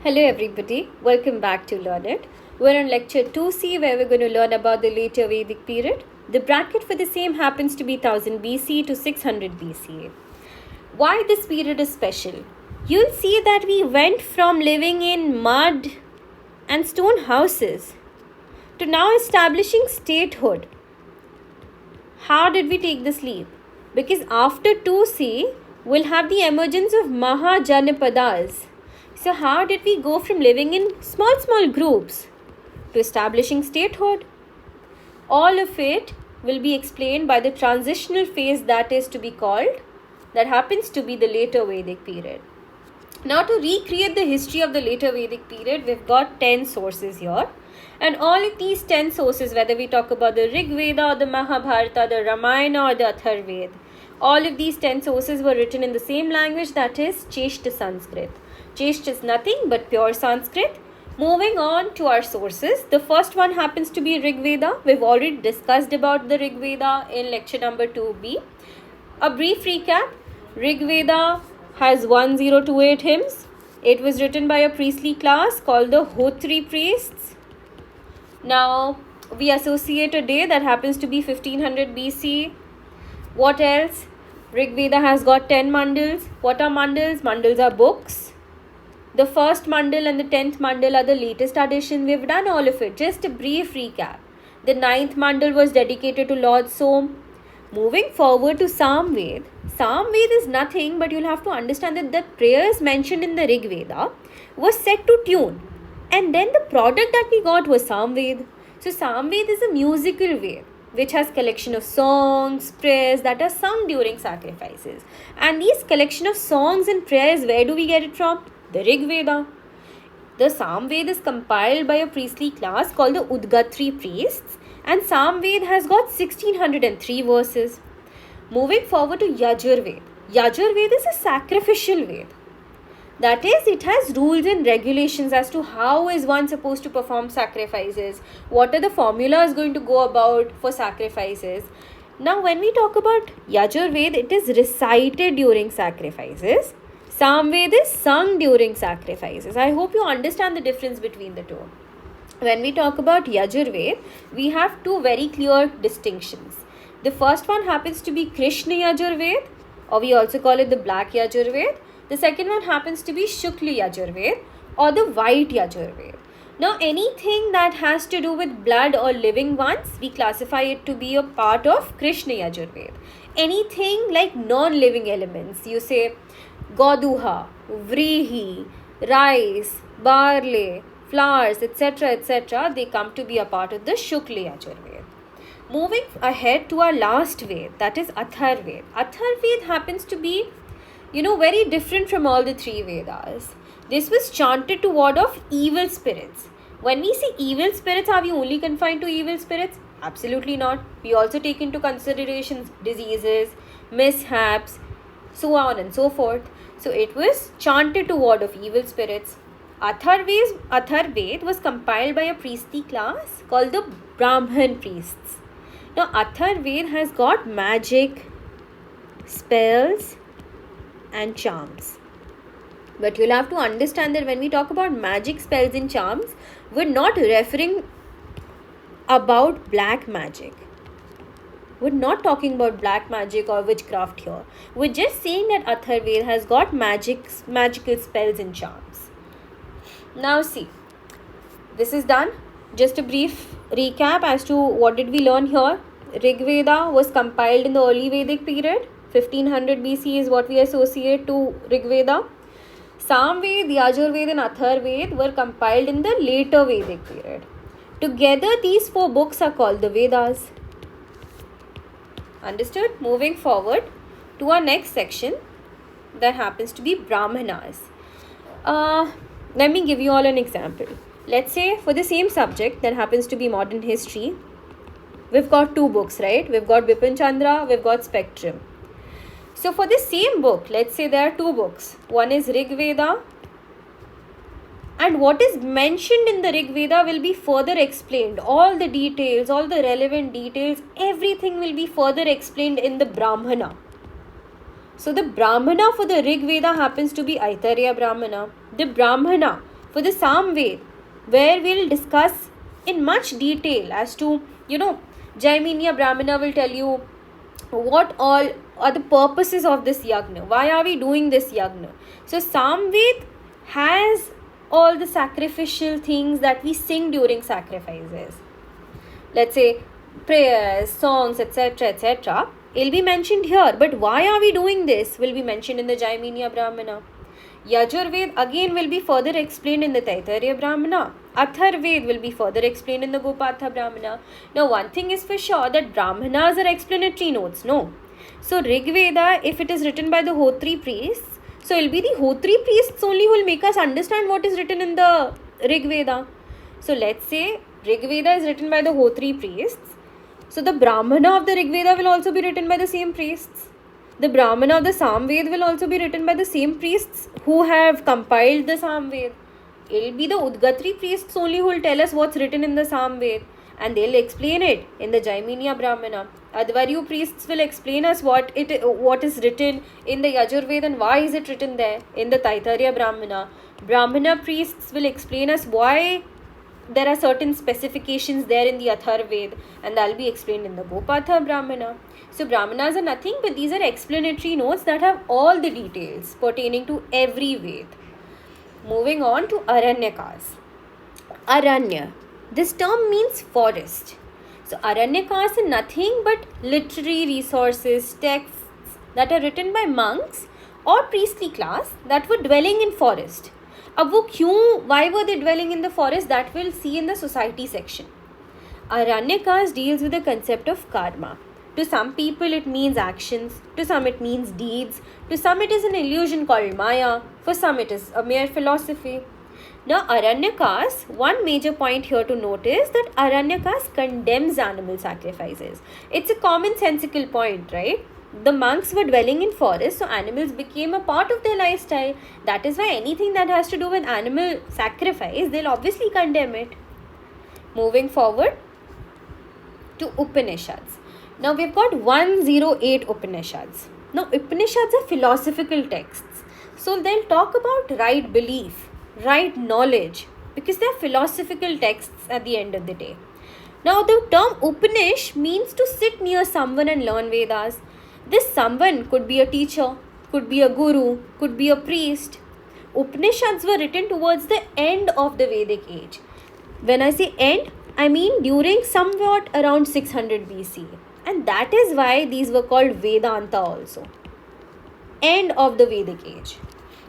Hello everybody, welcome back to LearnEd. We're on lecture 2C where we're going to learn about the later Vedic period. The bracket for the same happens to be 1000 BC to 600 BC. Why this period is special? You'll see that we went from living in mud and stone houses to now establishing statehood. How did we take this leap? Because after 2C, we'll have the emergence of Mahajanapadas. So how did we go from living in small groups to establishing statehood? All of it will be explained by the transitional phase that happens to be the later Vedic period. Now to recreate the history of the later Vedic period, we've got 10 sources here. And all of these 10 sources, whether we talk about the Rig Veda or the Mahabharata, the Ramayana or the Atharved, all of these 10 sources were written in the same language, that is Cheshta Sanskrit. Cheshta is nothing but pure Sanskrit. Moving on to our sources, the first one happens to be Rig Veda. We've already discussed about the Rig Veda in lecture number 2B. A brief recap, Rig Veda has 1028 hymns. It was written by a priestly class called the Hotri priests. Now, we associate a day that happens to be 1500 BC. What else? Rig Veda has got 10 mandals. What are mandals? Mandals are books. The first mandal and the 10th mandal are the latest addition. We've done all of it. Just a brief recap. The 9th mandal was dedicated to Lord Som. Moving forward to Samved. Samved is nothing, but you'll have to understand that the prayers mentioned in the Rig Veda was set to tune. And then the product that we got was Samved. So Samved is a musical Ved which has collection of songs, prayers that are sung during sacrifices. And these collection of songs and prayers, where do we get it from? The Rig Veda. The Samved is compiled by a priestly class called the Udgatri priests, and Samved has got 1603 verses. Moving forward to Yajurved. Yajurved is a sacrificial Ved. That is, it has rules and regulations as to how is one supposed to perform sacrifices, what are the formulas going to go about for sacrifices. Now, when we talk about Yajurved, it is recited during sacrifices. Samved is sung during sacrifices. I hope you understand the difference between the two. When we talk about Yajurved, we have two very clear distinctions. The first one happens to be Krishna Yajurved, or we also call it the Black Yajurved. The second one happens to be Shukla Yajurved or the White Yajurved. Now, anything that has to do with blood or living ones, we classify it to be a part of Krishna Yajurved. Anything like non-living elements, you say Goduha, Vrihi, rice, barley, flowers, etc., they come to be a part of the Shukla Yajurved. Moving ahead to our last Ved, that is Atharved. Atharved happens to be very different from all the three Vedas. This was chanted to ward off evil spirits. When we say evil spirits, are we only confined to evil spirits? Absolutely not. We also take into consideration diseases, mishaps, so on and so forth. So it was chanted to ward off evil spirits. Atharved was compiled by a priestly class called the Brahman priests. Now Atharved has got magic, spells, and charms. But you'll have to understand that when we talk about magic, spells and charms, we're not referring about black magic. We're not talking about black magic or witchcraft here. We're just saying that Atharved has got magical spells and charms. Now see, this is done. Just a brief recap as to what did we learn here. Rig Veda was compiled in the early Vedic period. 1500 BC is what we associate to Rig Veda. Samved, Yajurved and Atharved were compiled in the later Vedic period. Together, these four books are called the Vedas. Understood? Moving forward to our next section, that happens to be Brahmanas. Let me give you all an example. Let's say for the same subject, that happens to be modern history, we've got two books, right? We've got Bipin Chandra, we've got Spectrum. So for the same book, let's say there are two books. One is Rig Veda, and what is mentioned in the Rig Veda will be further explained. All the details, all the relevant details, everything will be further explained in the Brahmana. So the Brahmana for the Rig Veda happens to be Aitareya Brahmana. The Brahmana for the Samved, where we'll discuss in much detail as to, Jaiminiya Brahmana will tell you what all are the purposes of this yagna. Why are we doing this yagna? So Samved has all the sacrificial things that we sing during sacrifices. Let's say prayers, songs, etc., etc. It'll be mentioned here. But why are we doing this? Will be mentioned in the Jaiminiya Brahmana. Yajurved again will be further explained in the Taittiriya Brahmana. Atharved will be further explained in the Gopatha Brahmana. Now, one thing is for sure that Brahmanas are explanatory notes. No. So, Rig Veda, if it is written by the Hotri priests, so it will be the Hotri priests only who will make us understand what is written in the Rig Veda. So, let's say Rig Veda is written by the Hotri priests. So, the Brahmana of the Rig Veda will also be written by the same priests. The Brahmana of the Samved will also be written by the same priests who have compiled the Samved. It will be the Udgatri priests only who will tell us what's written in the Samved, and they'll explain it in the Jaiminiya Brahmana. Advaryu priests will explain us what is written in the Yajurved and why is it written there in the Taittiriya Brahmana. Brahmana priests will explain us why there are certain specifications there in the Atharved, and that'll be explained in the Gopatha Brahmana. So Brahmanas are nothing but these are explanatory notes that have all the details pertaining to every Ved. Moving on to Aranyakas. Aranya. This term means forest. So Aranyakas are nothing but literary resources, texts that are written by monks or priestly class that were dwelling in forest. अब वो क्यों, why were they dwelling in the forest, that we'll see in the society section. Aranyakas deals with the concept of karma. To some people it means actions, to some it means deeds, to some it is an illusion called Maya, for some it is a mere philosophy. Now Aranyakas, one major point here to note is that Aranyakas condemns animal sacrifices. It's a commonsensical point, right? The monks were dwelling in forests, so animals became a part of their lifestyle. That is why anything that has to do with animal sacrifice, they'll obviously condemn it. Moving forward to Upanishads. Now we've got 108 Upanishads. Now Upanishads are philosophical texts. So they'll talk about right belief, right knowledge, because they're philosophical texts at the end of the day. Now the term Upanish means to sit near someone and learn Vedas. This someone could be a teacher, could be a guru, could be a priest. Upanishads were written towards the end of the Vedic age. When I say end, I mean during somewhat around 600 BC. And that is why these were called Vedanta also. End of the Vedic age.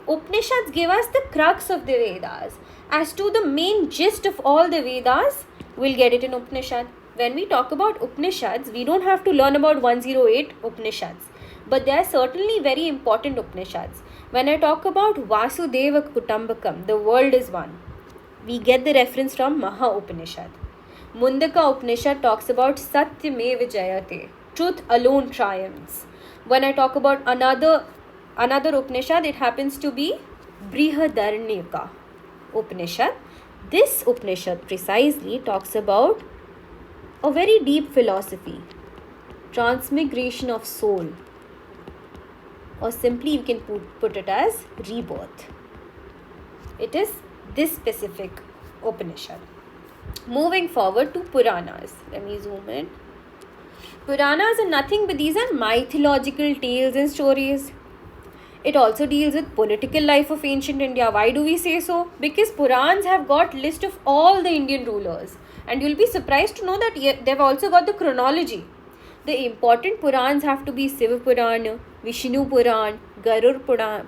Upanishads give us the crux of the Vedas. As to the main gist of all the Vedas, we'll get it in Upanishad. When we talk about Upanishads, we don't have to learn about 108 Upanishads. But they are certainly very important Upanishads. When I talk about Vasudeva Kutambakam, the world is one, we get the reference from Maha Upanishad. Mundaka Upanishad talks about Satyameva Jayate, truth alone triumphs. When I talk about another Upanishad, it happens to be Brihadaranyaka Upanishad. This Upanishad precisely talks about a very deep philosophy, transmigration of soul, or simply you can put it as rebirth. It is this specific Upanishad. Moving forward to Puranas. Let me zoom in. Puranas are nothing but these are mythological tales and stories. It also deals with political life of ancient India. Why do we say so? Because Purans have got list of all the Indian rulers. And you'll be surprised to know that they've also got the chronology. The important Purans have to be Siva Puran, Vishnu Puran, Garur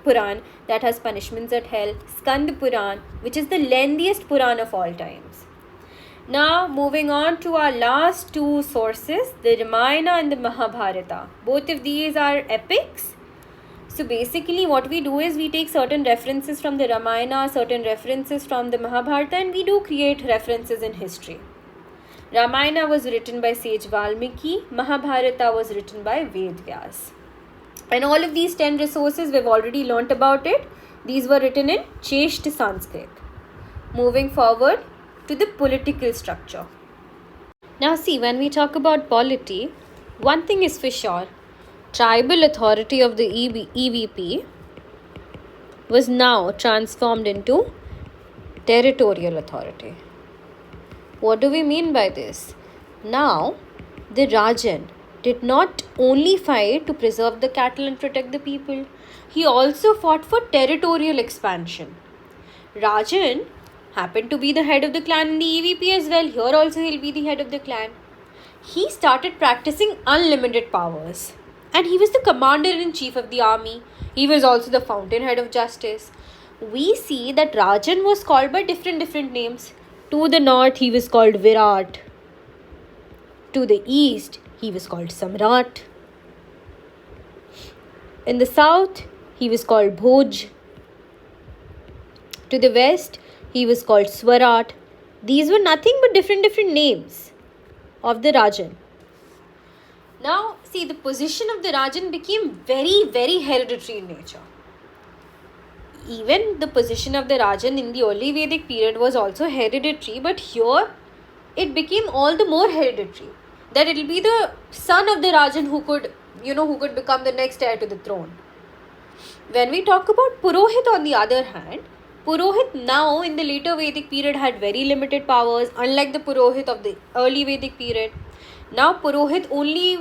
Puran that has punishments at hell, Skand Puran, which is the lengthiest Puran of all times. Now moving on to our last two sources, the Ramayana and the Mahabharata. Both of these are epics. So basically what we do is we take certain references from the Ramayana, certain references from the Mahabharata, and we do create references in history. Ramayana was written by sage Valmiki, Mahabharata was written by Vedvyas. And all of these 10 resources, we've already learnt about it. These were written in Cheshta Sanskrit. Moving forward to the political structure. Now see, when we talk about polity, one thing is for sure. Tribal authority of the EVP was now transformed into Territorial authority. What do we mean by this? Now, the Rajan did not only fight to preserve the cattle and protect the people, he also fought for territorial expansion. Rajan happened to be the head of the clan in the EVP as well. Here also he'll be the head of the clan. He started practicing unlimited powers. And he was the commander-in-chief of the army. He was also the fountainhead of justice. We see that Rajan was called by different names. To the north, he was called Virat. To the east, he was called Samrat. In the south, he was called Bhoj. To the west, he was called Swarat. These were nothing but different names of the Rajan. Now, see, the position of the Rajan became very hereditary in nature. Even the position of the Rajan in the early Vedic period was also hereditary, but here it became all the more hereditary. That it will be the son of the Rajan who could become the next heir to the throne. When we talk about Purohit, on the other hand, Purohit now in the later Vedic period had very limited powers, unlike the Purohit of the early Vedic period. Now Purohit only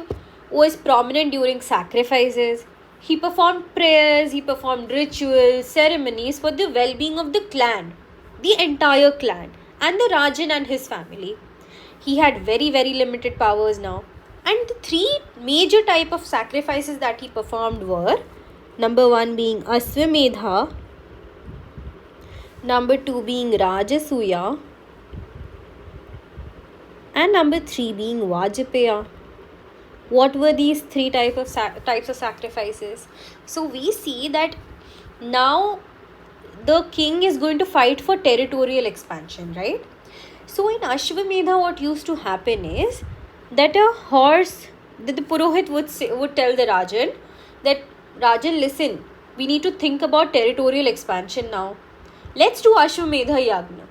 was prominent during sacrifices. He performed prayers, he performed rituals, ceremonies for the well-being of the clan, the entire clan, and the Rajan and his family. He had very limited powers now. And the three major type of sacrifices that he performed were, number 1 being Aswamedha, number 2 being Rajasuya, and number 3 being Vajpaya. What were these three types of sacrifices? So we see that now the king is going to fight for territorial expansion, right? So in Ashwamedha, what used to happen is that the Purohit would tell the Rajan that, Rajan, listen, we need to think about territorial expansion now. Let's do Ashwamedha Yagna.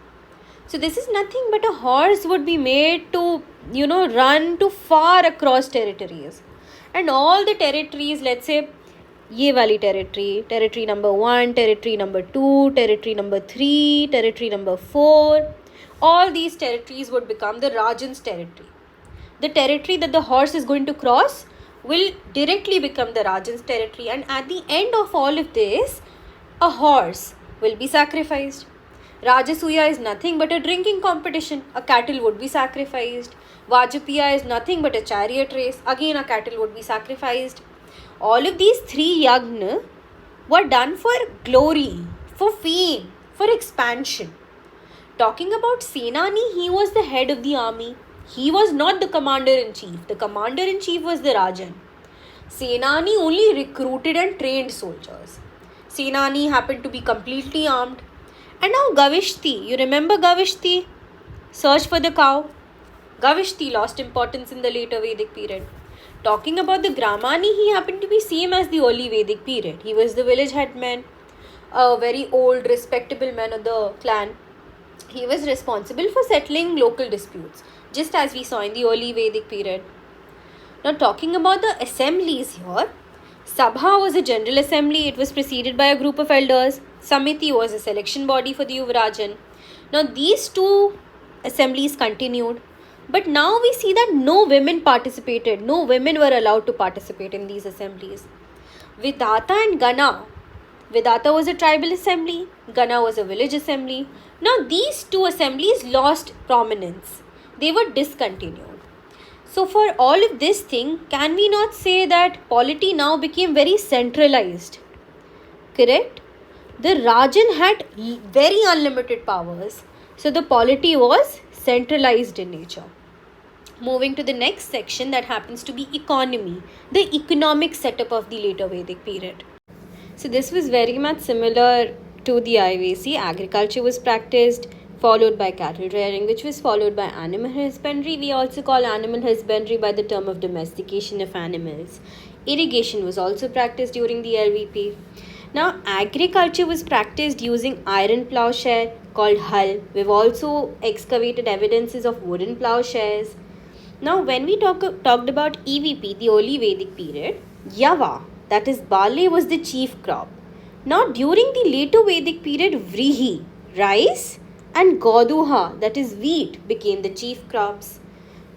So this is nothing but a horse would be made to, run to far across territories. And all the territories, let's say, ye wali territory number 1, territory number 2, territory number 3, territory number 4, all these territories would become the Rajan's territory. The territory that the horse is going to cross will directly become the Rajan's territory. And at the end of all of this, a horse will be sacrificed. Rajasuya is nothing but a drinking competition. A cattle would be sacrificed. Vajpaya is nothing but a chariot race. Again, a cattle would be sacrificed. All of these three yagna were done for glory, for fame, for expansion. Talking about Senani, he was the head of the army. He was not the commander-in-chief. The commander-in-chief was the Rajan. Senani only recruited and trained soldiers. Senani happened to be completely armed. And now Gavishti, you remember Gavishti? Search for the cow. Gavishti lost importance in the later Vedic period. Talking about the Gramani, he happened to be same as the early Vedic period. He was the village headman, a very old, respectable man of the clan. He was responsible for settling local disputes, just as we saw in the early Vedic period. Now talking about the assemblies here, Sabha was a general assembly. It was preceded by a group of elders. Samiti was a selection body for the Yuvarajan. Now these two assemblies continued. But now we see that no women participated. No women were allowed to participate in these assemblies. Vidata and Gana. Vidata was a tribal assembly. Gana was a village assembly. Now these two assemblies lost prominence. They were discontinued. So for all of this thing, can we not say that polity now became very centralized? Correct? The Rajan had very unlimited powers. So the polity was centralized in nature. Moving to the next section, that happens to be economy, the economic setup of the later Vedic period. So this was very much similar to the IVC. Agriculture was practiced, followed by cattle rearing, which was followed by animal husbandry. We also call animal husbandry by the term of domestication of animals. Irrigation was also practiced during the LVP. Now, agriculture was practiced using iron plowshare called hull. We've also excavated evidences of wooden plowshares. Now, when we talked about EVP, the early Vedic period, Yava, that is barley, was the chief crop. Now, during the later Vedic period, Vrihi, rice, and Goduha, that is wheat, became the chief crops.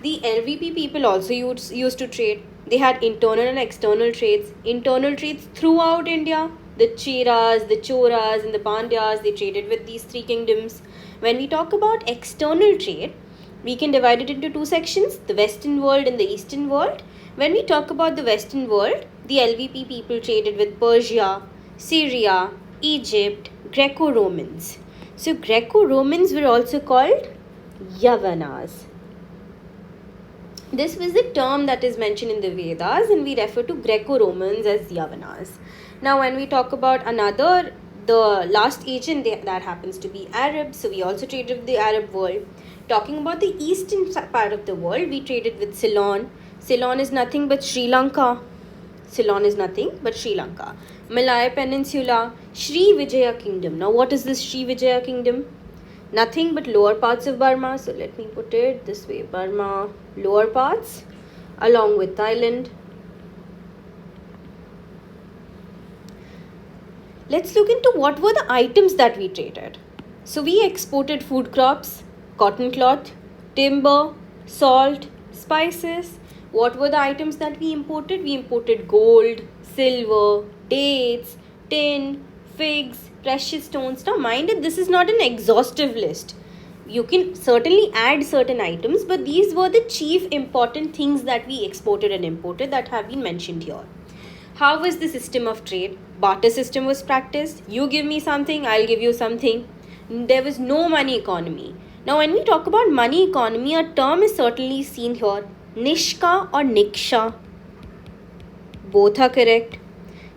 The LVP people also used to trade. They had internal and external trades. Internal trades throughout India. The Cheras, the Choras, and the Pandyas, they traded with these three kingdoms. When we talk about external trade, we can divide it into two sections, the Western world and the Eastern world. When we talk about the Western world, the LVP people traded with Persia, Syria, Egypt, Greco-Romans. So Greco-Romans were also called Yavanas. This was the term that is mentioned in the Vedas, and we refer to Greco-Romans as Yavanas. Now when we talk about the last agent, that happens to be Arab, so we also traded with the Arab world. Talking about the eastern part of the world, we traded with Ceylon. Ceylon is nothing but Sri Lanka. Malaya Peninsula, Sri Vijaya Kingdom. Now what is this Sri Vijaya Kingdom? Nothing but lower parts of Burma. So let me put it this way. Burma, lower parts, along with Thailand. Let's look into what were the items that we traded. So we exported food crops, cotton cloth, timber, salt, spices. What were the items that we imported? We imported gold, silver, dates, tin, figs, precious stones. Now mind it, this is not an exhaustive list. You can certainly add certain items, but these were the chief important things that we exported and imported that have been mentioned here. How was the system of trade? Barter system was practiced. You give me something, I'll give you something. There was no money economy. Now when we talk about money economy, a term is certainly seen here. Nishka or Niksha. Both are correct.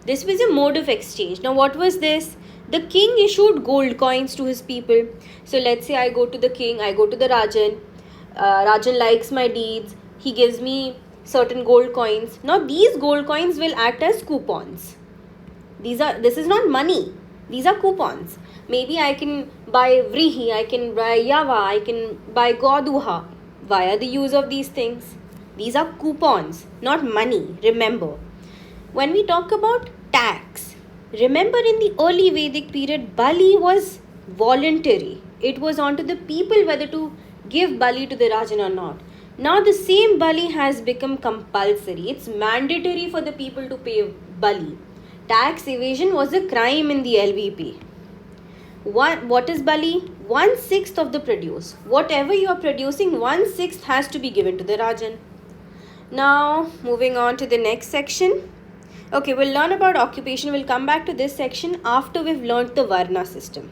This was a mode of exchange. Now what was this? The king issued gold coins to his people. So let's say I go to the king, I go to the Rajan. Rajan likes my deeds. He gives me certain gold coins. Now these gold coins will act as coupons. This is not money. These are coupons. Maybe I can buy Vrihi, I can buy Yava, I can buy Goduha via the use of these things. These are coupons, not money. Remember. When we talk about tax, remember in the early Vedic period, Bali was voluntary. It was on to the people whether to give Bali to the Rajan or not. Now the same Bali has become compulsory. It's mandatory for the people to pay Bali. Tax evasion was a crime in the LVP. What is Bali? 1/6 of the produce. Whatever you are producing, 1/6 has to be given to the Rajan. Now moving on to the next section. Okay, we'll learn about occupation. We'll come back to this section after we've learnt the Varna system.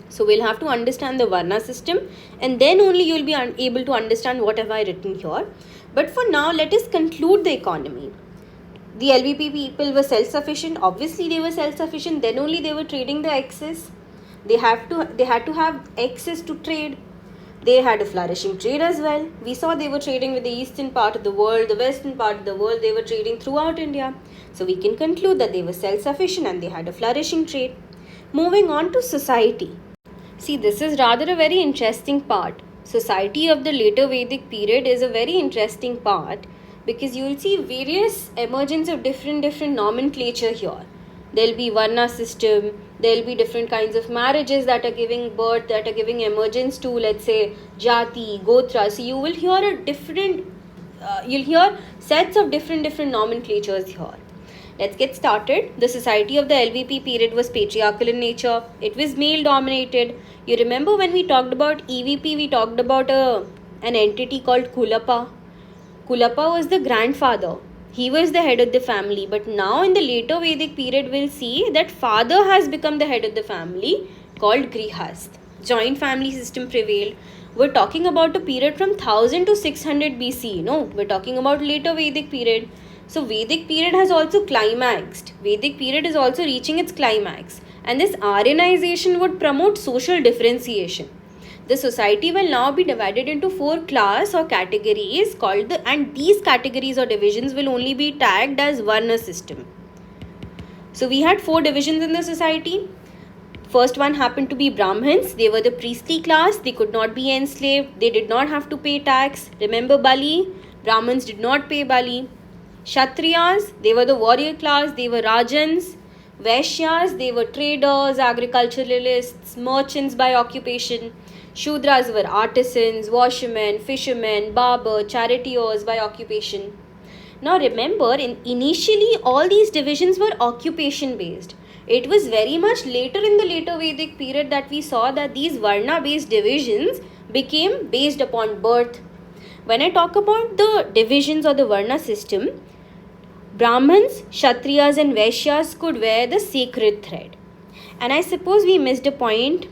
So we'll have to understand the Varna system, and then only you'll be able to understand what have I written here. But for now, let us conclude the economy. The LVP people were self-sufficient. Obviously, they were self-sufficient. Then only they were trading the excess. They had to have excess to trade. They had a flourishing trade as well. We saw they were trading with the eastern part of the world, the western part of the world. They were trading throughout India. So we can conclude that they were self-sufficient and they had a flourishing trade. Moving on to society. See, this is rather a very interesting part. Society of the later Vedic period is a very interesting part because you will see various emergence of different nomenclature here. There will be Varna system, there will be different kinds of marriages that are giving birth, that are giving emergence to, let's say, Jati, Gotra. So you will hear you'll hear sets of different nomenclatures here. Let's get started. The society of the LVP period was patriarchal in nature. It was male dominated. You remember when we talked about EVP, we talked about an entity called Kulapa. Kulapa was the grandfather. He was the head of the family. But now in the later Vedic period, we'll see that father has become the head of the family called Grihast. Joint family system prevailed. We're talking about a period from 1000 to 600 BC. No, we're talking about later Vedic period. So Vedic period has also climaxed. Vedic period is also reaching its climax. And this Aryanization would promote social differentiation. The society will now be divided into 4 classes or categories and these categories or divisions will only be tagged as Varna system. So we had 4 divisions in the society. First one happened to be Brahmins. They were the priestly class. They could not be enslaved. They did not have to pay tax. Remember Bali? Brahmins did not pay Bali. Kshatriyas, they were the warrior class. They were Rajans. Vaishyas, they were traders, agriculturalists, merchants by occupation. Shudras were artisans, washermen, fishermen, barber, charioteers by occupation. Now remember, initially all these divisions were occupation based. It was very much later in the later Vedic period that we saw that these Varna based divisions became based upon birth. When I talk about the divisions or the Varna system, Brahmins, Kshatriyas and Vaishyas could wear the sacred thread. And I suppose we missed a point.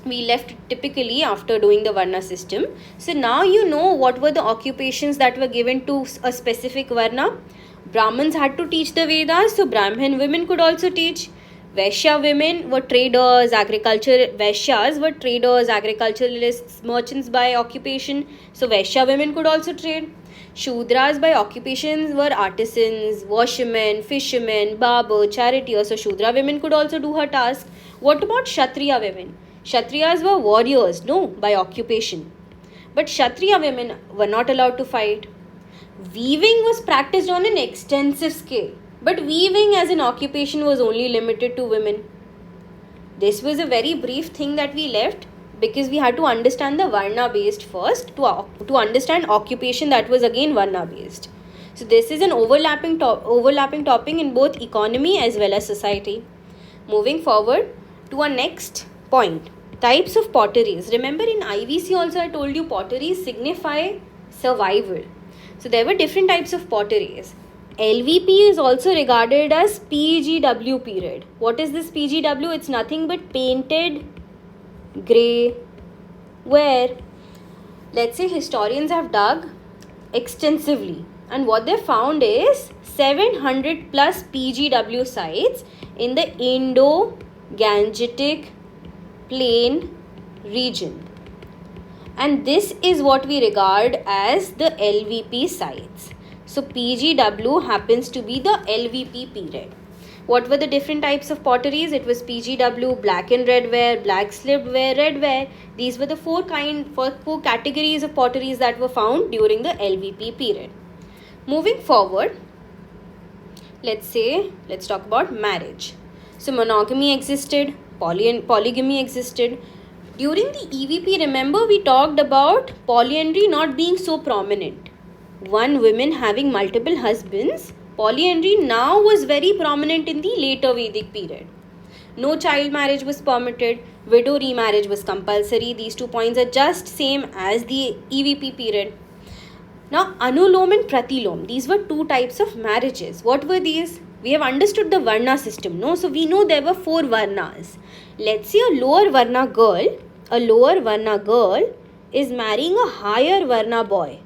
We left typically after doing the Varna system. So now you know what were the occupations that were given to a specific Varna. Brahmins had to teach the Vedas, so Brahmin women could also teach. Vaishya women were traders, Vaishyas were traders, agriculturalists, merchants by occupation, so Vaishya women could also trade. Shudras by occupations were artisans, washermen, fishermen, barber, charioteers, so Shudra women could also do her task. What about Kshatriya women? Kshatriyas were warriors, no, by occupation. But Kshatriya women were not allowed to fight. Weaving was practiced on an extensive scale, but weaving as an occupation was only limited to women. This was a very brief thing that we left because we had to understand the Varna based first to understand occupation that was again Varna based. So this is an overlapping topic in both economy as well as society. Moving forward to our next point, types of potteries. Remember in IVC also I told you potteries signify survival. So there were different types of potteries. LVP is also regarded as PGW period. What is this PGW? It's nothing but painted grey ware. Let's say historians have dug extensively and what they found is 700 plus PGW sites in the Indo-Gangetic Plain region. And this is what we regard as the LVP sites. So PGW happens to be the LVP period. What were the different types of potteries? It was PGW, black and red ware, black slived ware, red ware. These were the four categories of potteries that were found during the LVP period. Moving forward, let's talk about marriage. So monogamy existed, polygamy existed. During the EVP, remember we talked about polyandry not being so prominent. One woman having multiple husbands, polyandry now was very prominent in the later Vedic period. No child marriage was permitted, widow remarriage was compulsory. These 2 points are just same as the EVP period. Now Anulom and Pratilom, these were 2 types of marriages. What were these? We have understood the Varna system, no? So we know there were 4 Varnas. Let's say a lower Varna girl is marrying a higher Varna boy.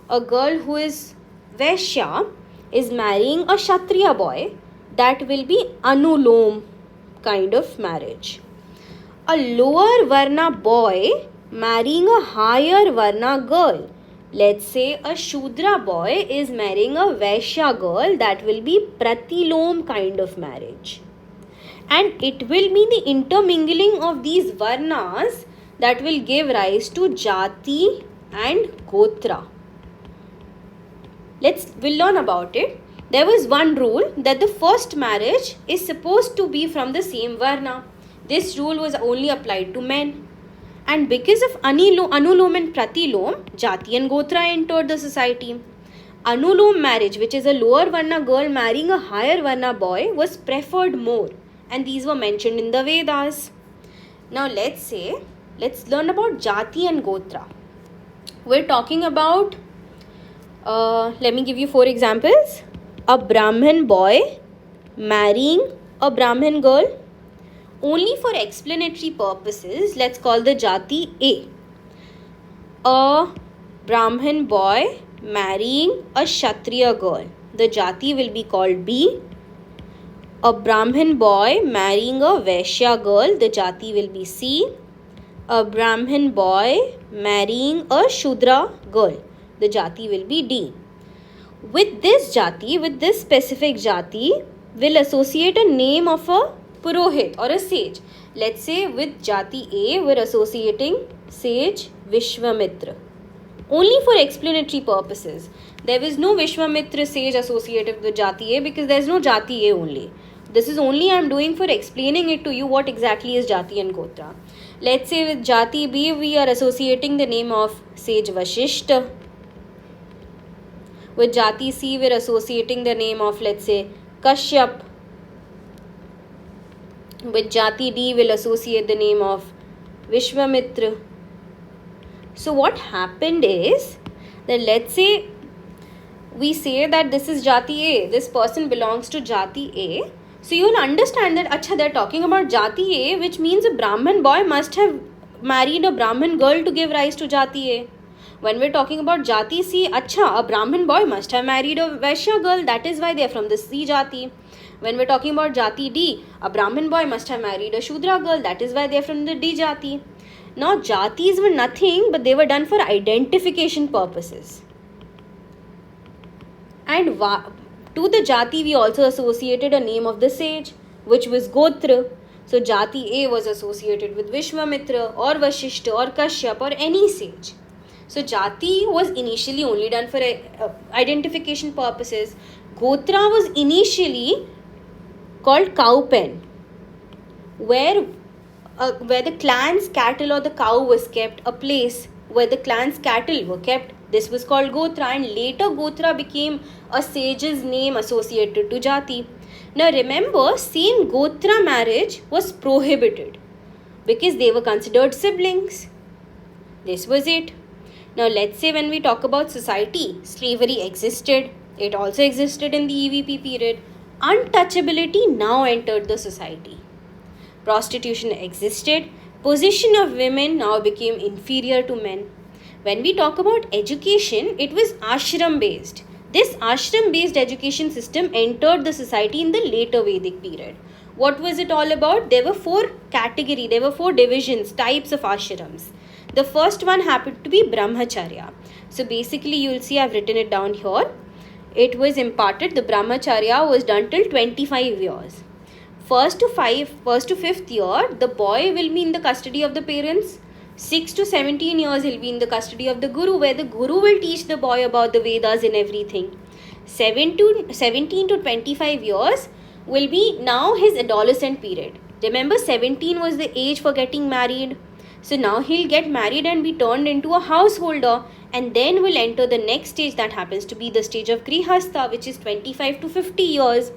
A girl who is Vaishya is marrying a Kshatriya boy. That will be Anulom kind of marriage. A lower Varna boy marrying a higher Varna girl. Let's say a Shudra boy is marrying a Vaishya girl. That will be Pratilom kind of marriage. And it will be the intermingling of these Varnas that will give rise to Jati and Gotra. We'll learn about it. There was one rule that the first marriage is supposed to be from the same Varna. This rule was only applied to men. And because of Anulom and Pratilom, Jati and Gotra entered the society. Anulom marriage, which is a lower Varna girl marrying a higher Varna boy, was preferred more. And these were mentioned in the Vedas. Now let's learn about Jati and Gotra. We're talking about, let me give you 4 examples. A Brahmin boy marrying a Brahmin girl. Only for explanatory purposes, let's call the Jati A. A Brahmin boy marrying a Kshatriya girl. The Jati will be called B. A Brahmin boy marrying a Vaishya girl. The Jati will be C. A Brahmin boy marrying a Shudra girl. The Jati will be D. With this specific Jati, we'll associate a name of a Purohit or a sage. Let's say with Jati A, we're associating sage Vishwamitra. Only for explanatory purposes. There is no Vishwamitra sage associated with Jati A because there is no Jati A only. This is only I am doing for explaining it to you what exactly is Jati and Gotra. Let's say with Jati B, we are associating the name of sage Vashishta. With Jati C, we are associating the name of, let's say, Kashyap. With Jati D, we'll associate the name of Vishwamitra. So what happened is that, let's say we say that this is Jati A, this person belongs to Jati A. So you'll understand that they're talking about Jati A, which means a Brahmin boy must have married a Brahmin girl to give rise to Jati A. When we're talking about Jati C, a Brahmin boy must have married a Vaishya girl, that is why they're from the C Jati. When we're talking about Jati D, a Brahmin boy must have married a Shudra girl, that is why they're from the D Jati. Now Jatis were nothing, but they were done for identification purposes. And to the Jati, we also associated a name of the sage, which was Gotra. So Jati A was associated with Vishwamitra or Vashishta or Kashyap or any sage. So Jati was initially only done for identification purposes. Gotra was initially called cow pen, where the clan's cattle or the cow was kept, a place where the clan's cattle were kept. This was called Gotra, and later Gotra became a sage's name associated to Jati. Now remember, same Gotra marriage was prohibited because they were considered siblings. This was it. Now let's say when we talk about society, slavery existed. It also existed in the EVP period. Untouchability now entered the society. Prostitution existed. Position of women now became inferior to men. When we talk about education, it was ashram based. This ashram based education system entered the society in the later Vedic period. What was it all about? There were four divisions, types of ashrams. The first one happened to be brahmacharya. So basically you'll see I've written it down here. It was imparted, the brahmacharya was done till 25 years. First to fifth year, the boy will be in the custody of the parents. 6 to 17 years he'll be in the custody of the guru, where the guru will teach the boy about the Vedas and everything. 17 to 25 years will be now his adolescent period. Remember, 17 was the age for getting married. So now he'll get married and be turned into a householder, and then will enter the next stage, that happens to be the stage of Grihastha, which is 25 to 50 years.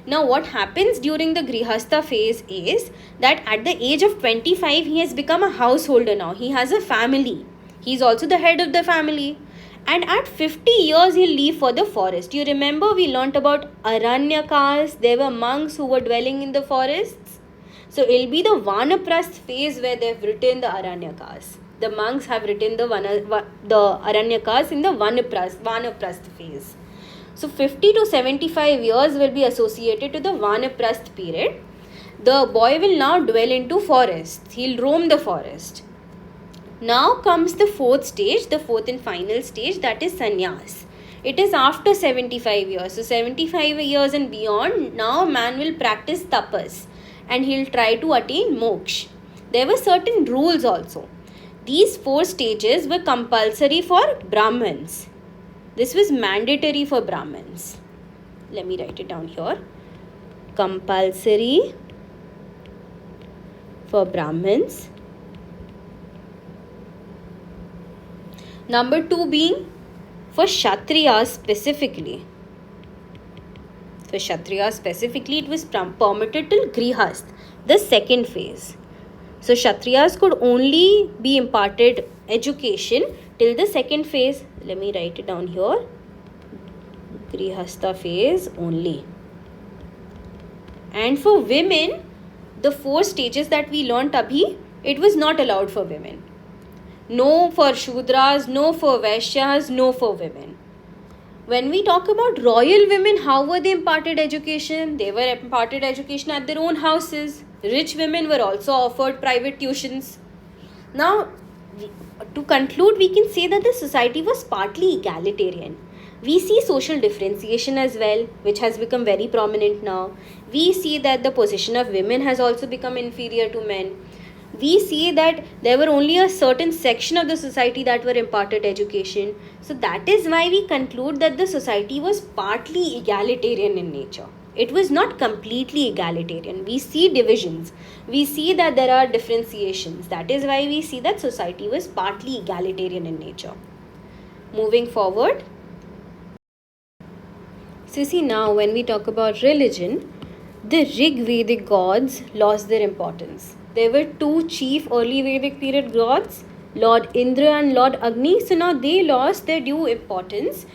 Now what happens during the Grihastha phase is that at the age of 25, he has become a householder now. He has a family. He's also the head of the family. And at 50 years, he'll leave for the forest. You remember we learnt about Aranyakas. There were monks who were dwelling in the forests. So it'll be the Vanaprasth phase where they've written the Aranyakas. The monks have written the Aranyakas in the Vanaprasth phase. So 50 to 75 years will be associated to the Vanaprasth period. The boy will now dwell into forests. He'll roam the forest. Now comes the fourth and final stage, that is sannyas. It is after 75 years. So 75 years and beyond, now man will practice tapas and he'll try to attain moksha. There were certain rules also. These 4 stages were compulsory for Brahmins. This was mandatory for Brahmins. Let me write it down here. Compulsory for Brahmins. Number 2 being for Kshatriyas specifically. For Kshatriyas specifically, it was permitted till Grihastha, the second phase. So Kshatriyas could only be imparted education till the second phase. Let me write it down here. Grihastha phase only. And for women, the 4 stages that we learnt abhi, it was not allowed for women. No for Shudras, no for Vaishyas, no for women. When we talk about royal women, how were they imparted education? They were imparted education at their own houses. Rich women were also offered private tuitions. Now, to conclude, we can say that the society was partly egalitarian. We see social differentiation as well, which has become very prominent now. We see that the position of women has also become inferior to men. We see that there were only a certain section of the society that were imparted education. So that is why we conclude that the society was partly egalitarian in nature. It was not completely egalitarian. We see divisions. We see that there are differentiations. That is why we see that society was partly egalitarian in nature. Moving forward. So see, now when we talk about religion, the Rig Vedic gods lost their importance. There were two chief early Vedic period gods, Lord Indra and Lord Agni. So now they lost their due importance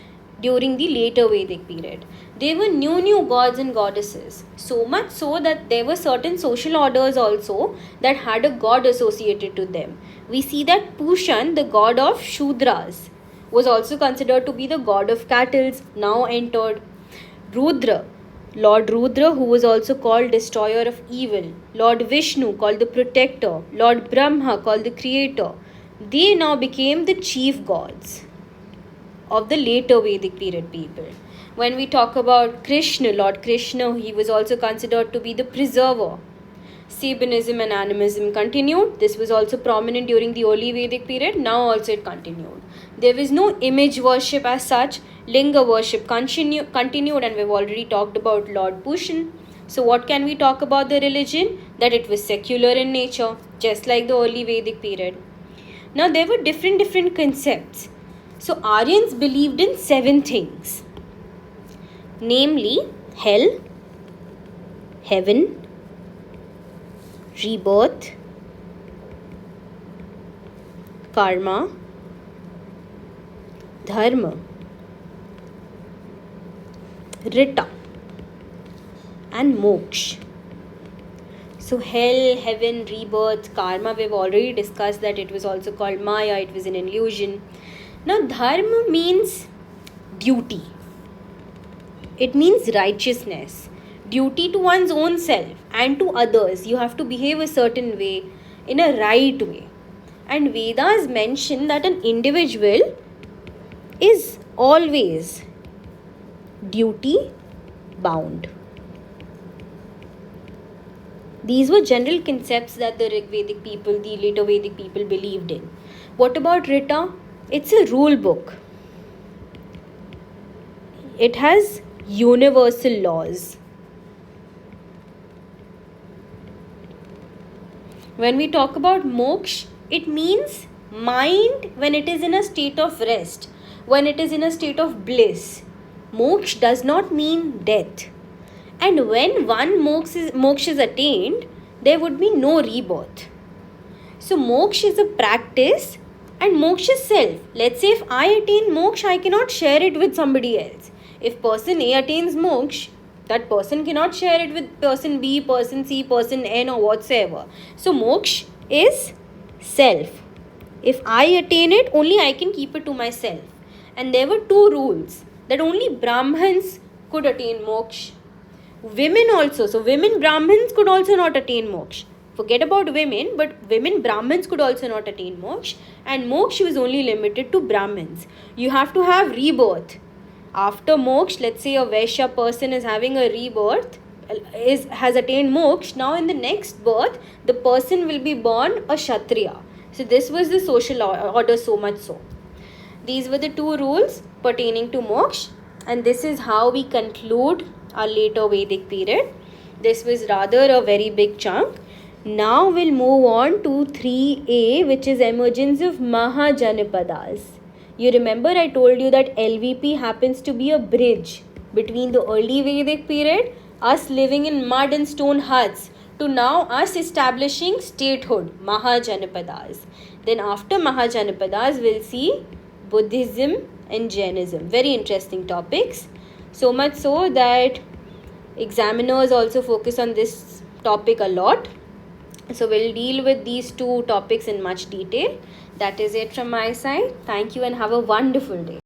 during the later Vedic period. They were new gods and goddesses. So much so that there were certain social orders also that had a god associated to them. We see that Pushan, the god of Shudras, was also considered to be the god of cattle, now entered. Rudra, Lord Rudra, who was also called destroyer of evil, Lord Vishnu, called the protector, Lord Brahma, called the creator, they now became the chief gods of the later Vedic period people. When we talk about Krishna, Lord Krishna, he was also considered to be the preserver. Sabianism and animism continued. This was also prominent during the early Vedic period. Now also it continued. There was no image worship as such. Linga worship continued, and we've already talked about Lord Pushan. So what can we talk about the religion? That it was secular in nature, just like the early Vedic period. Now there were different concepts. So Aryans believed in 7 things. Namely, hell, heaven, rebirth, karma, dharma, rita, and moksha. So hell, heaven, rebirth, karma, we've already discussed that it was also called Maya, it was an illusion. Now dharma means duty. It means righteousness, duty to one's own self and to others. You have to behave a certain way, in a right way. And Vedas mention that an individual is always duty bound. These were general concepts that the Rig Vedic people, the later Vedic people believed in. What about Rita? It's a rule book. It has universal laws. When we talk about moksha, it means mind when it is in a state of rest, when it is in a state of bliss. Moksha does not mean death. And when one moksha is attained, there would be no rebirth. So moksha is a practice, and moksha is self. Let's say if I attain moksha, I cannot share it with somebody else. If person A attains moksha, that person cannot share it with person B, person C, person N or whatsoever. So moksha is self. If I attain it, only I can keep it to myself. And there were 2 rules that only Brahmins could attain moksha. Women also. So women Brahmins could also not attain moksha. Forget about women, but women Brahmins could also not attain moksha. And moksha was only limited to Brahmins. You have to have rebirth. After moksha, let's say a Vaishya person is having a rebirth, has attained moksha. Now in the next birth, the person will be born a Kshatriya. So this was the social order, so much so. These were the 2 rules pertaining to moksha, and this is how we conclude our later Vedic period. This was rather a very big chunk. Now we'll move on to 3A, which is emergence of Mahajanapadas. You remember I told you that LVP happens to be a bridge between the early Vedic period, us living in mud and stone huts, to now us establishing statehood, Mahajanapadas. Then after Mahajanapadas, we'll see Buddhism and Jainism. Very interesting topics. So much so that examiners also focus on this topic a lot. So we'll deal with these 2 topics in much detail. That is it from my side. Thank you and have a wonderful day.